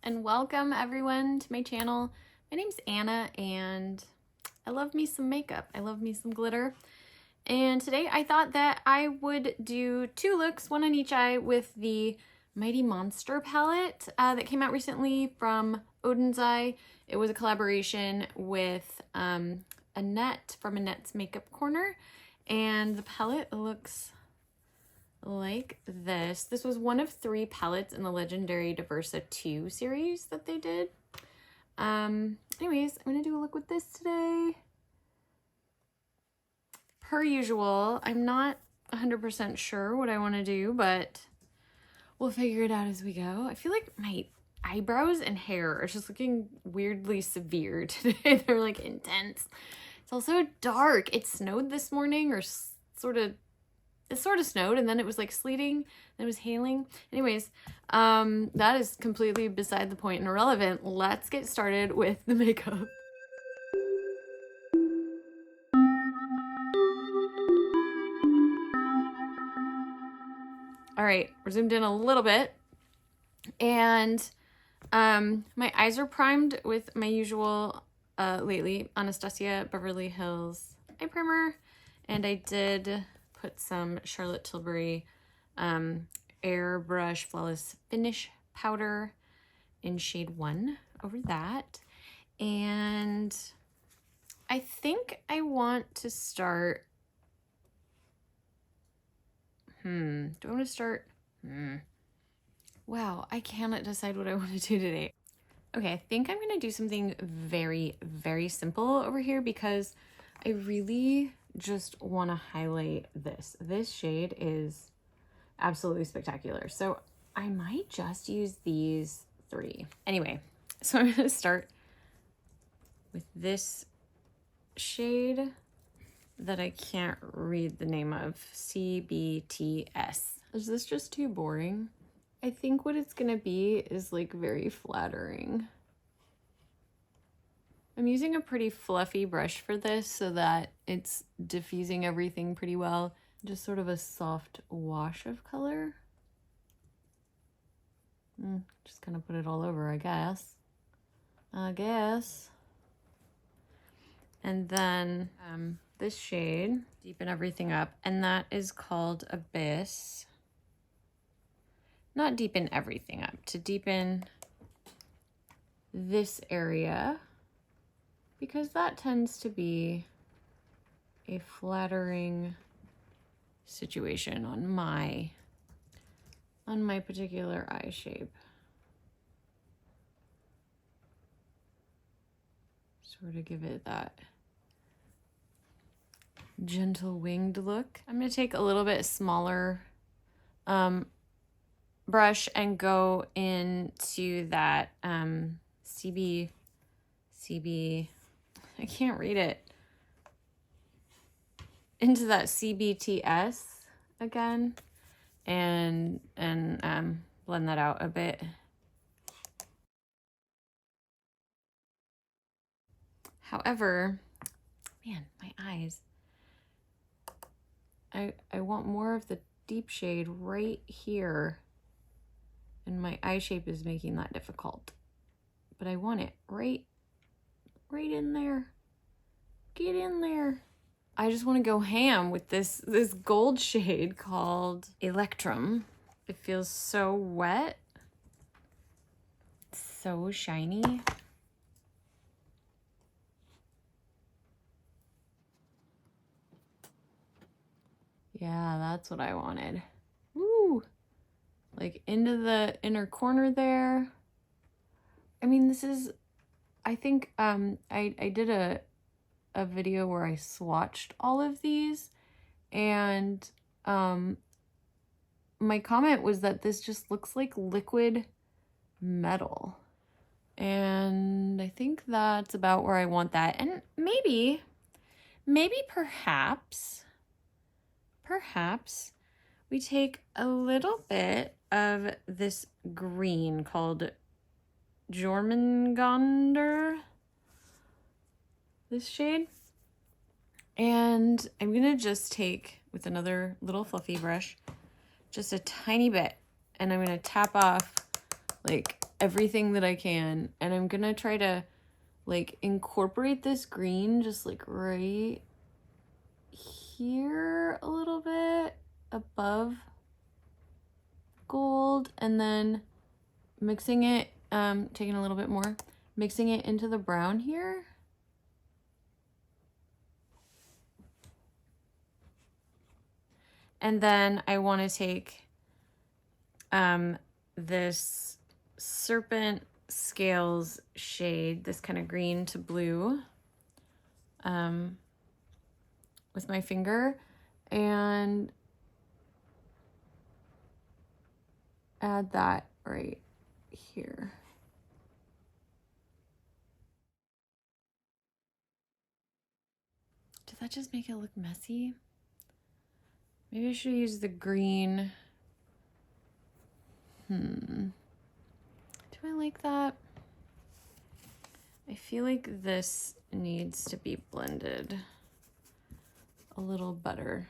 and welcome everyone to my channel. My name's Anna and I love me some makeup. I love me some glitter. And today I thought that I would do two looks, one on each eye with the Mighty Monster palette that came out recently from Oden's Eye. It was a collaboration with Annette from Annette's Makeup Corner. And the palette looks like this. This was one of 3 palettes in the legendary Diversa 2 series that they did. Anyways, I'm gonna do a look with this today. Per usual, I'm not 100% sure what I want to do, but we'll figure it out as we go. I feel like my eyebrows and hair are just looking weirdly severe today. They're like intense. It's also dark. It snowed this morning, or it sort of snowed, and then it was like sleeting, and it was hailing. Anyways, that is completely beside the point and irrelevant. Let's get started with the makeup. All right, we're zoomed in a little bit, and my eyes are primed with my usual lately Anastasia Beverly Hills eye primer, and I did put some Charlotte Tilbury Airbrush Flawless Finish powder in shade 1 over that. And I think I want to start, do I want to start, wow, I cannot decide what I want to do today. Okay, I think I'm gonna do something very, very simple over here because I really just want to highlight this. This shade is absolutely spectacular. So I might just use these 3. Anyway, so I'm going to start with this shade that I can't read the name of, CBTS. Is this just too boring? I think what it's going to be is like very flattering. I'm using a pretty fluffy brush for this so that it's diffusing everything pretty well. Just sort of a soft wash of color. Just kind of put it all over, I guess. And then this shade, deepen everything up, and that is called Abyss. Not deepen everything up, to deepen this area, because that tends to be a flattering situation on my particular eye shape. Sort of give it that gentle winged look. I'm gonna take a little bit smaller brush and go into that CB, I can't read it, into that CBTS again, and blend that out a bit. However, man, my eyes, I want more of the deep shade right here, and my eye shape is making that difficult, but I want it right in there. Get in there. I just want to go ham with this gold shade called Electrum. It feels so wet, so shiny. Yeah, that's what I wanted. Woo! Like into the inner corner there. I mean, this is, I think I did a video where I swatched all of these, and my comment was that this just looks like liquid metal, and I think that's about where I want that. And maybe perhaps we take a little bit of this green called Jormungandr, this shade, and I'm gonna just take, with another little fluffy brush, just a tiny bit, and I'm gonna tap off like everything that I can. And I'm gonna try to like incorporate this green just like right here a little bit above gold, and then mixing it, taking a little bit more, mixing it into the brown here. And then I want to take this Serpent Scales shade, this kind of green to blue, with my finger, and add that right here. Did that just make it look messy? Maybe I should use the green. Do I like that? I feel like this needs to be blended a little better.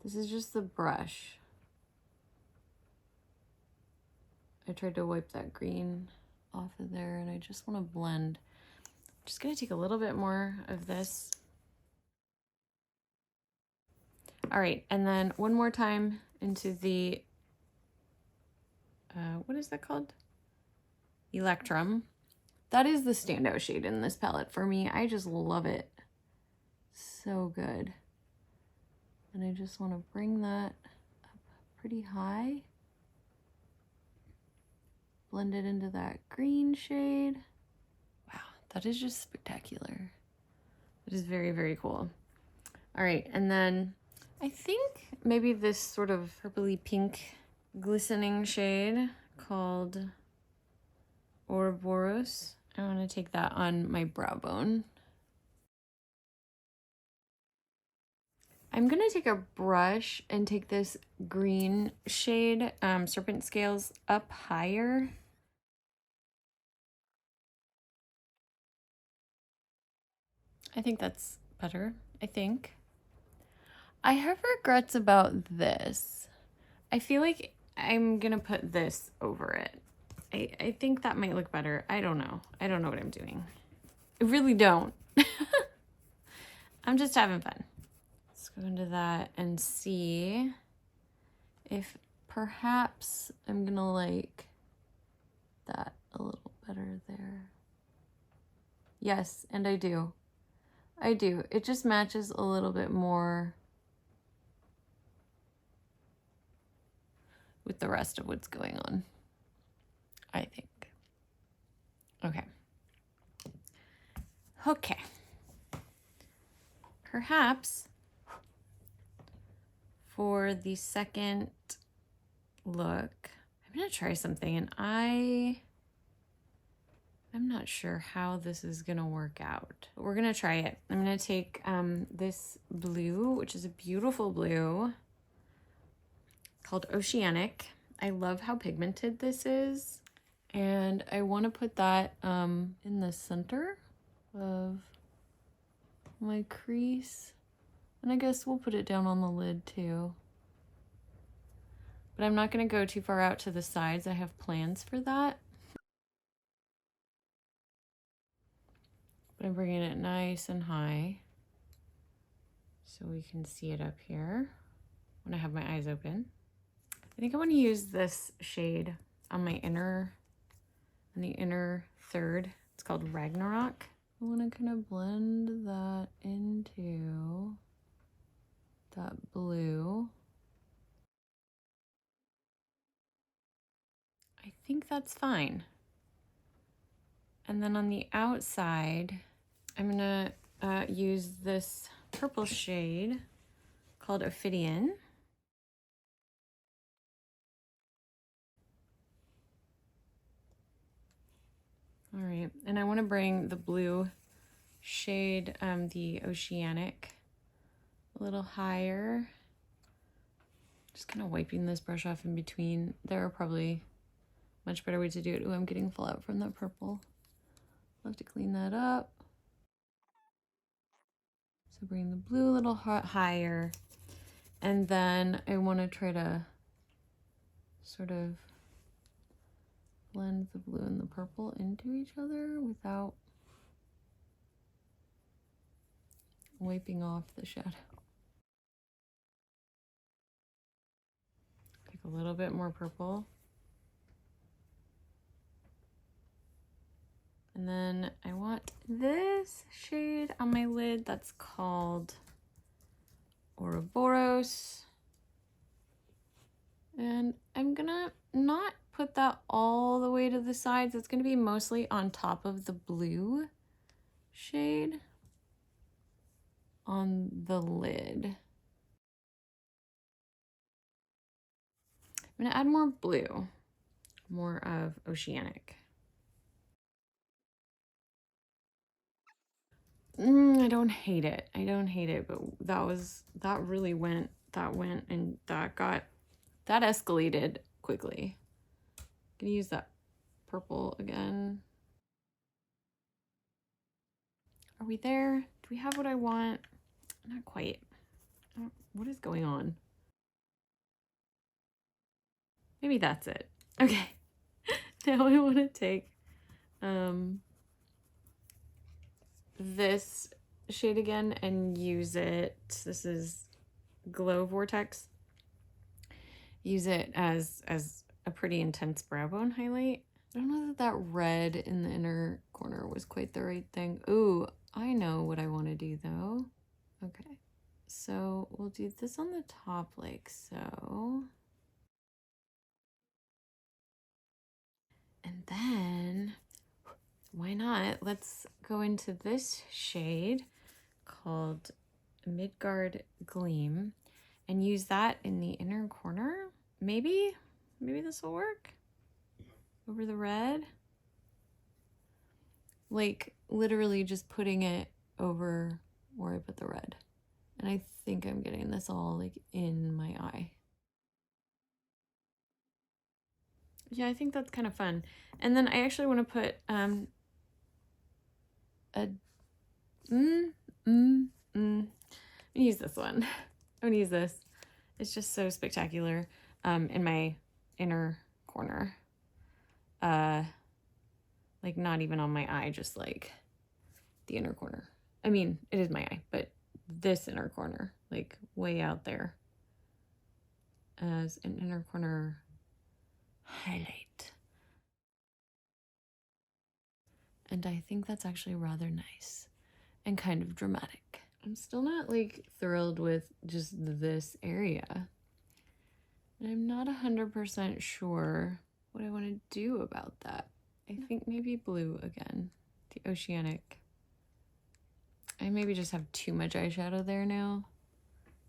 This is just the brush. I tried to wipe that green off of there, and I just want to blend. I'm just gonna take a little bit more of this. All right, and then one more time into the, what is that called? Electrum. That is the standout shade in this palette for me. I just love it. So good. And I just want to bring that up pretty high. Blend it into that green shade. Wow, that is just spectacular. It is very, very cool. All right, and then I think maybe this sort of purpley pink glistening shade called Ouroboros. I want to take that on my brow bone. I'm gonna take a brush and take this green shade, Serpent Scales, up higher. I think that's better, I think. I have regrets about this. I feel like I'm gonna put this over it. I think that might look better. I don't know. I don't know what I'm doing. I really don't. I'm just having fun. Let's go into that and see if perhaps I'm gonna like that a little better there. Yes, and I do. I do. It just matches a little bit more with the rest of what's going on, I think. Okay. Okay. Perhaps for the second look, I'm gonna try something, and I'm not sure how this is gonna work out, but we're gonna try it. I'm gonna take this blue, which is a beautiful blue called Oceanic. I love how pigmented this is. And I want to put that in the center of my crease. And I guess we'll put it down on the lid too. But I'm not going to go too far out to the sides. I have plans for that. But I'm bringing it nice and high so we can see it up here when I have my eyes open. I think I want to use this shade on my inner, on the inner third. It's called Ragnarok. I want to kind of blend that into that blue. I think that's fine. And then on the outside, I'm gonna use this purple shade called Ophidian. All right, and I want to bring the blue shade, the Oceanic, a little higher. Just kind of wiping this brush off in between. There are probably much better ways to do it. Ooh, I'm getting fallout from that purple. I'll have to clean that up. So bring the blue a little higher. And then I want to try to sort of blend the blue and the purple into each other without wiping off the shadow. Take a little bit more purple. And then I want this shade on my lid that's called Ouroboros. And I'm gonna not put that all the way to the sides. It's gonna be mostly on top of the blue shade on the lid. I'm gonna add more blue, more of Oceanic. I don't hate it. I don't hate it, but that really went, and that escalated quickly. I'm gonna use that purple again. Are we there? Do we have what I want? Not quite. What is going on? Maybe that's it. Okay. Now I want to take this shade again and use it. This is Glow Vortex. Use it as a pretty intense brow bone highlight. I don't know that red in the inner corner was quite the right thing. Ooh, I know what I want to do though. Okay, so we'll do this on the top like so. And then, why not? Let's go into this shade called Midgard Gleam and use that in the inner corner. Maybe this will work over the red. Like literally just putting it over where I put the red. And I think I'm getting this all like in my eye. Yeah, I think that's kind of fun. And then I actually want to put I'm gonna use this one. I'm gonna use this. It's just so spectacular in my inner corner. Like not even on my eye, just like the inner corner. I mean, it is my eye, but this inner corner, like way out there as an inner corner highlight. And I think that's actually rather nice and kind of dramatic. I'm still not like thrilled with just this area. And I'm not 100% sure what I want to do about that. I think maybe blue again, the Oceanic. I maybe just have too much eyeshadow there now,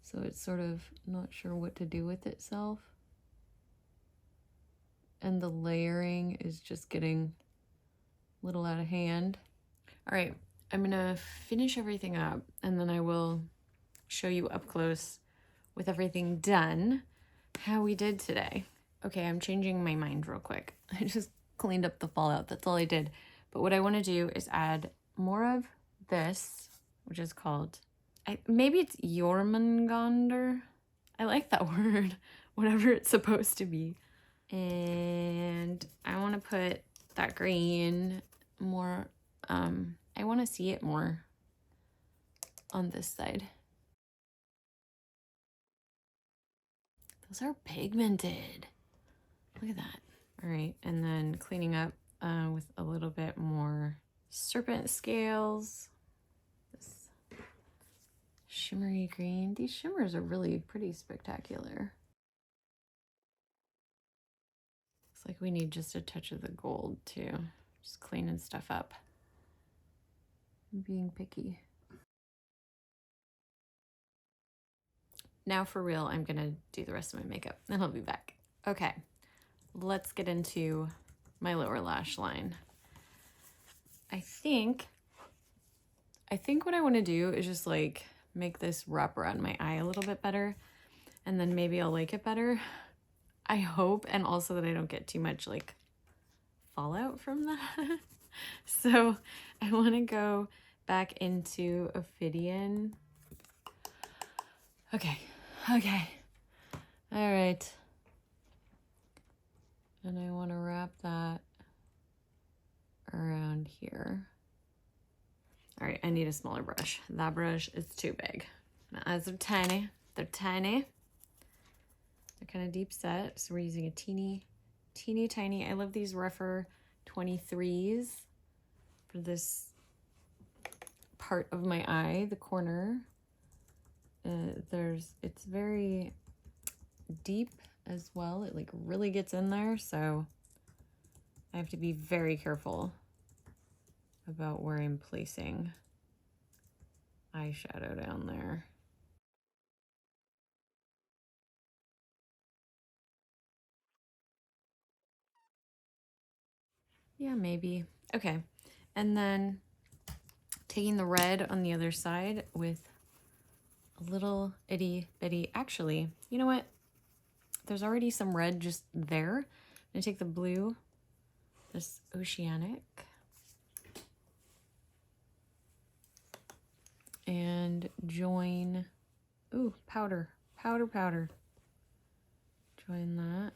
so it's sort of not sure what to do with itself. And the layering is just getting a little out of hand. All right, I'm gonna finish everything up and then I will show you up close with everything done how we did today. Okay, I'm changing my mind real quick. I just cleaned up the fallout, that's all I did. But what I wanna do is add more of this, which is called, maybe it's Jormungandr. I like that word, whatever it's supposed to be. And I want to put that green more, I want to see it more on this side. Those are pigmented. Look at that. All right, and then cleaning up with a little bit more serpent scales. This shimmery green. These shimmers are really pretty spectacular. Looks like we need just a touch of the gold too. Just cleaning stuff up. I'm being picky. Now for real, I'm gonna do the rest of my makeup and I'll be back. Okay, let's get into my lower lash line. I think what I wanna do is just like make this wrap around my eye a little bit better and then maybe I'll like it better. I hope, and also that I don't get too much like fallout from that. So I want to go back into Ophidian. Okay. All right. And I want to wrap that around here. All right, I need a smaller brush. That brush is too big. My eyes are tiny. They're tiny. They're kind of deep set, so we're using a teeny tiny. I love these rougher 23s for this part of my eye, the corner. It's very deep as well. It like really gets in there, so I have to be very careful about where I'm placing eyeshadow down there. Yeah, maybe. Okay, and then taking the red on the other side with a little itty bitty, actually, you know what? There's already some red just there. I'm gonna take the blue, this oceanic, and join, ooh, powder. Join that.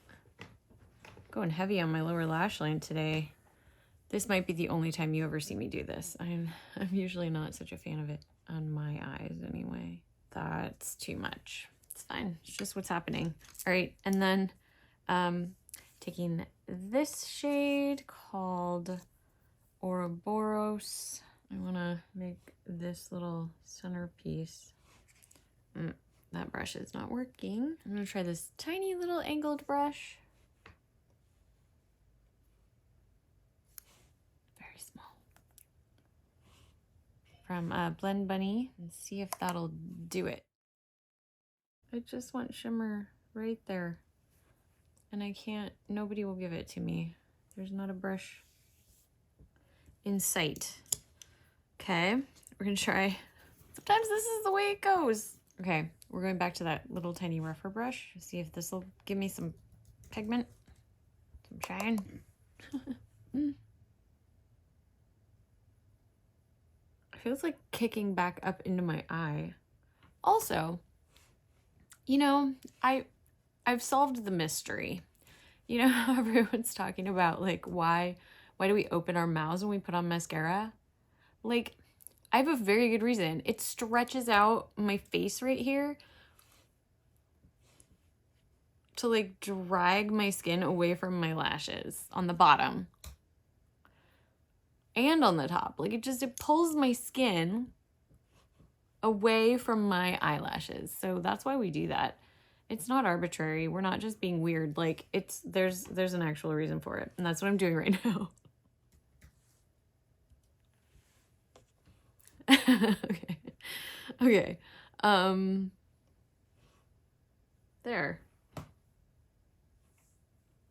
Going heavy on my lower lash line today. This might be the only time you ever see me do this. I'm usually not such a fan of it on my eyes anyway. That's too much. It's fine. It's just what's happening. All right, and then taking this shade called Ouroboros. I want to make this little centerpiece. That brush is not working. I'm going to try this tiny little angled brush. Very small. From Blend Bunny, and see if that'll do it. I just want shimmer right there. And I can't, nobody will give it to me. There's not a brush in sight. Okay, we're gonna try. Sometimes this is the way it goes. Okay, we're going back to that little tiny rougher brush. See if this will give me some pigment, some shine. It feels like kicking back up into my eye. Also, you know, I've solved the mystery. You know how everyone's talking about like why do we open our mouths when we put on mascara? Like, I have a very good reason. It stretches out my face right here to like drag my skin away from my lashes on the bottom and on the top. Like it pulls my skin away from my eyelashes. So that's why we do that. It's not arbitrary. We're not just being weird. Like there's an actual reason for it. And that's what I'm doing right now. Okay. There.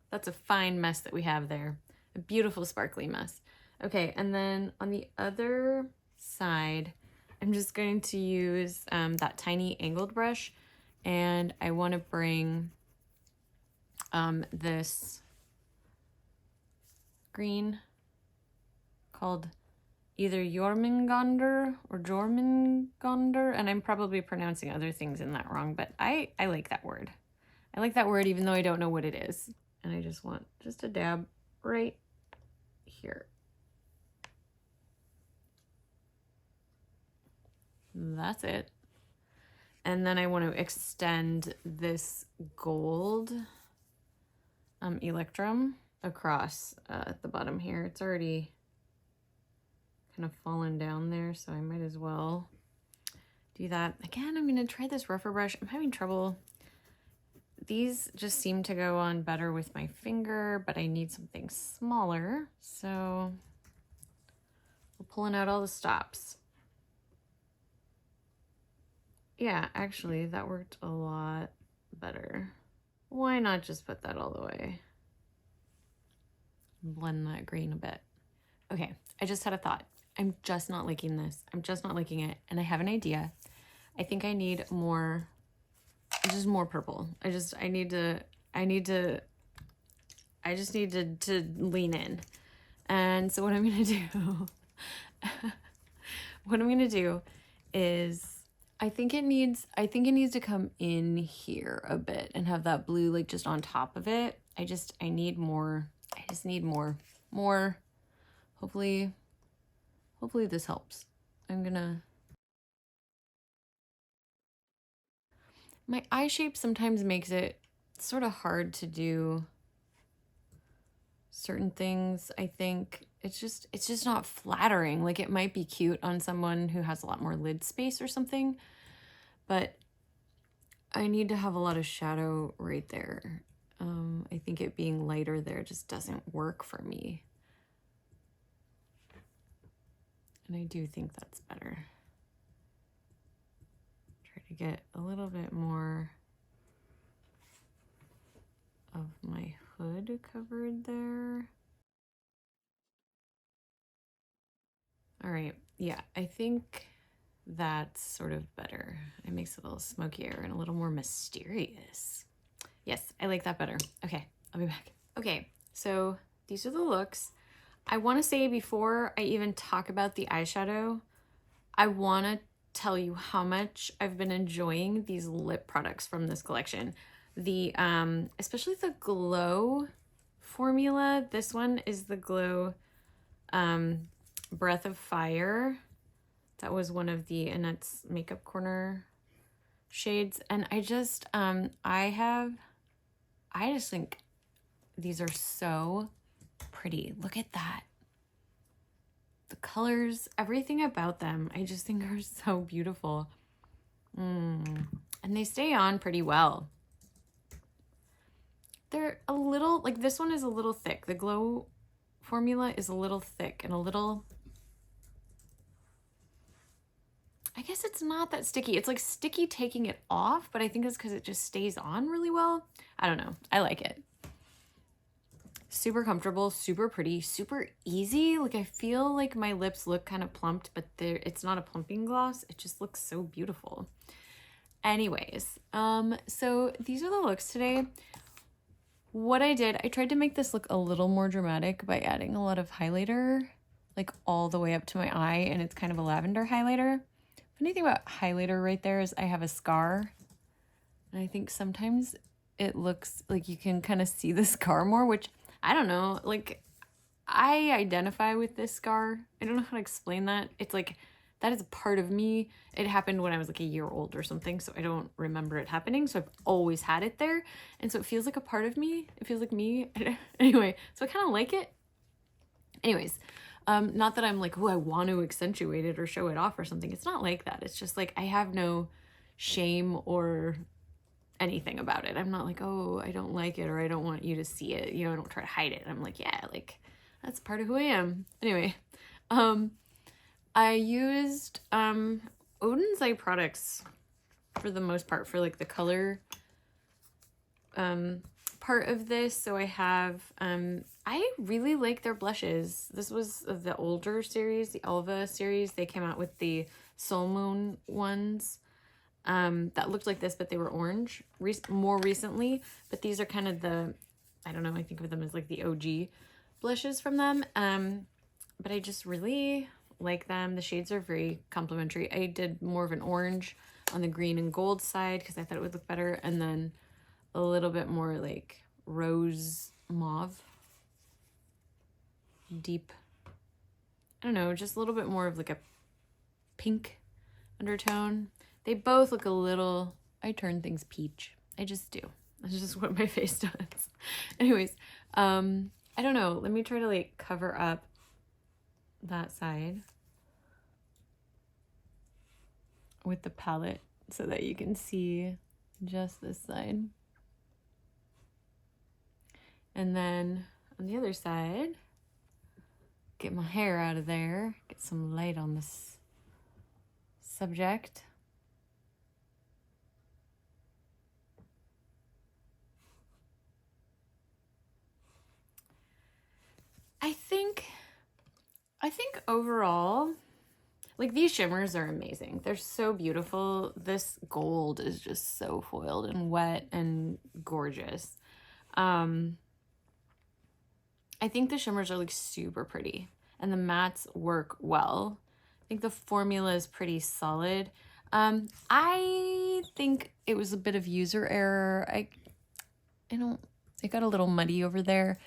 That's a fine mess that we have there. A beautiful sparkly mess. Okay, and then on the other side, I'm just going to use that tiny angled brush, and I want to bring this green called either Jormungandr or Jormungandr, and I'm probably pronouncing other things in that wrong, but I like that word. I like that word even though I don't know what it is. And I just want just a dab right here. That's it. And then I want to extend this gold electrum across at the bottom here. It's already kind of fallen down there, so I might as well do that. Again, I'm going to try this rougher brush. I'm having trouble. These just seem to go on better with my finger, but I need something smaller. So we're pulling out all the stops. Yeah, actually, that worked a lot better. Why not just put that all the way? Blend that green a bit. Okay, I just had a thought. I'm just not liking this. I'm just not liking it. And I have an idea. I think I need more, just more purple. I just need to lean in. And so what I'm going to do is I think it needs to come in here a bit and have that blue like just on top of it. I need more. I just need more. Hopefully this helps. My eye shape sometimes makes it sort of hard to do certain things. I think it's just not flattering. Like, it might be cute on someone who has a lot more lid space or something, but I need to have a lot of shadow right there. I think it being lighter there just doesn't work for me. And I do think that's better. Try to get a little bit more of my hood covered there. All right, yeah, I think that's sort of better. It makes it a little smokier and a little more mysterious. Yes, I like that better. Okay, I'll be back. Okay, so these are the looks. I want to say before I even talk about the eyeshadow, I want to tell you how much I've been enjoying these lip products from this collection. The especially the Glow formula. This one is the Glow Breath of Fire. That was one of the Annette's Makeup Corner shades, and I just think these are so pretty. Look at that. The colors, everything about them, I just think are so beautiful. And they stay on pretty well. They're a little, like, this one is a little thick. The Glow formula is a little thick and a little, I guess it's not that sticky. It's like sticky taking it off, but I think it's because it just stays on really well. I don't know. I like it. Super comfortable, super pretty, super easy. Like, I feel like my lips look kind of plumped, but it's not a plumping gloss. It just looks so beautiful. Anyways, so these are the looks today. What I did, I tried to make this look a little more dramatic by adding a lot of highlighter, like all the way up to my eye, and it's kind of a lavender highlighter. Funny thing about highlighter right there is I have a scar, and I think sometimes it looks like you can kind of see the scar more, which I don't know, like, I identify with this scar. I don't know how to explain that. It's like, that is a part of me. It happened when I was like a year old or something, so I don't remember it happening. So I've always had it there. And so it feels like a part of me. It feels like me. Anyway, so I kind of like it. Anyways, not that I'm like, oh, I want to accentuate it or show it off or something. It's not like that. It's just like, I have no shame or anything about it. I'm not like, oh, I don't like it or I don't want you to see it. You know, I don't try to hide it. I'm like, yeah, like, that's part of who I am. Anyway, I used Oden's eye products for the most part for like the color part of this. So I have, I really like their blushes. This was the older series, the Elva series. They came out with the Solmåne ones that looked like this, but they were orange more recently. But these are kind of the, I don't know, I think of them as like the OG blushes from them. But I just really like them. The shades are very complimentary. I did more of an orange on the green and gold side because I thought it would look better, and then a little bit more like rose mauve, deep, I don't know, just a little bit more of like a pink undertone. They both look a little, I turn things peach. I just do. That's just what my face does. Anyways, I don't know. Let me try to like cover up that side with the palette so that you can see just this side. And then on the other side, get my hair out of there, get some light on this subject. I think overall, like, these shimmers are amazing. They're so beautiful. This gold is just so foiled and wet and gorgeous. I think the shimmers are like super pretty and the mattes work well. I think the formula is pretty solid. I think it was a bit of user error. It It got a little muddy over there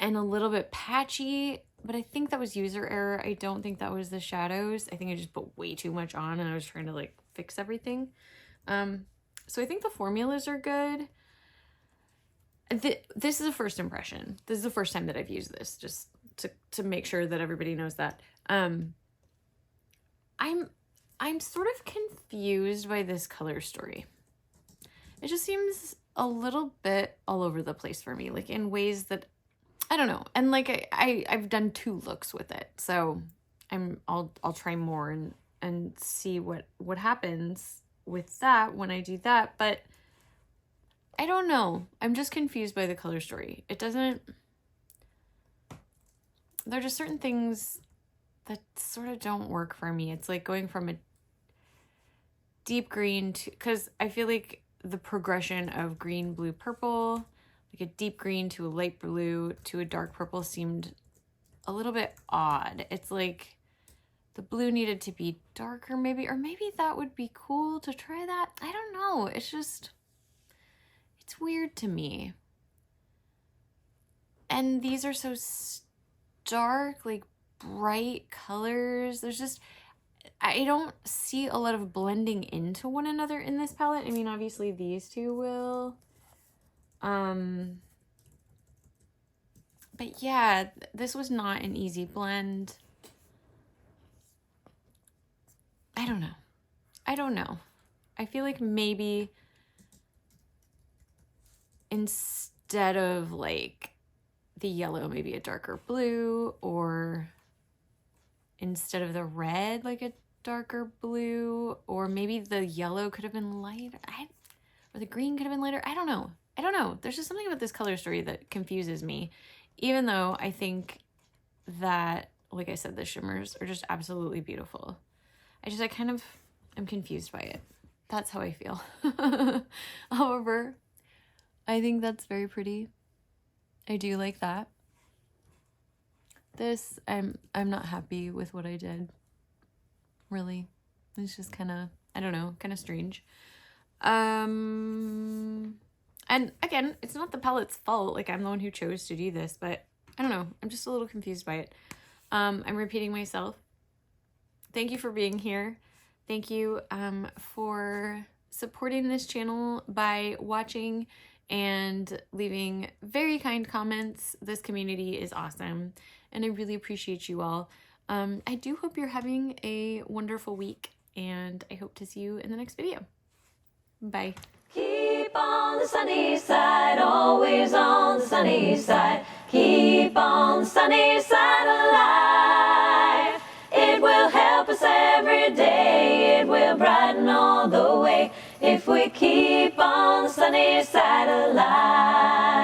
and a little bit patchy, but I think that was user error. I don't think that was the shadows. I think I just put way too much on and I was trying to like fix everything. So I think the formulas are good. This is a first impression. This is the first time that I've used this, just to make sure that everybody knows that. I'm sort of confused by this color story. It just seems a little bit all over the place for me, like in ways that I don't know. And like I've done 2 looks with it, so I'll try more and see what happens with that when I do that. But I don't know. I'm just confused by the color story. It doesn't. There are just certain things that sort of don't work for me. It's like going from a deep green to, because I feel like the progression of green, blue, purple, like a deep green to a light blue to a dark purple seemed a little bit odd. It's like the blue needed to be darker maybe, or maybe that would be cool to try that. I don't know. It's just, it's weird to me. And these are so stark, like bright colors. There's just, I don't see a lot of blending into one another in this palette. I mean, obviously these 2 will. But yeah, this was not an easy blend. I don't know. I don't know. I feel like maybe instead of like the yellow, maybe a darker blue, or instead of the red, like a darker blue, or maybe the yellow could have been lighter, or the green could have been lighter. I don't know. I don't know. There's just something about this color story that confuses me, even though I think that, like I said, the shimmers are just absolutely beautiful. I kind of am confused by it. That's how I feel. However, I think that's very pretty. I do like that. This, I'm not happy with what I did. Really. It's just kind of, I don't know, kind of strange. And again, it's not the palette's fault. Like, I'm the one who chose to do this, but I don't know. I'm just a little confused by it. I'm repeating myself. Thank you for being here. Thank you for supporting this channel by watching and leaving very kind comments. This community is awesome, and I really appreciate you all. I do hope you're having a wonderful week, and I hope to see you in the next video. Bye. Keep on the sunny side, always on the sunny side. Keep on the sunny side of life. It will help us every day. It will brighten all the way if we keep on the sunny side of life.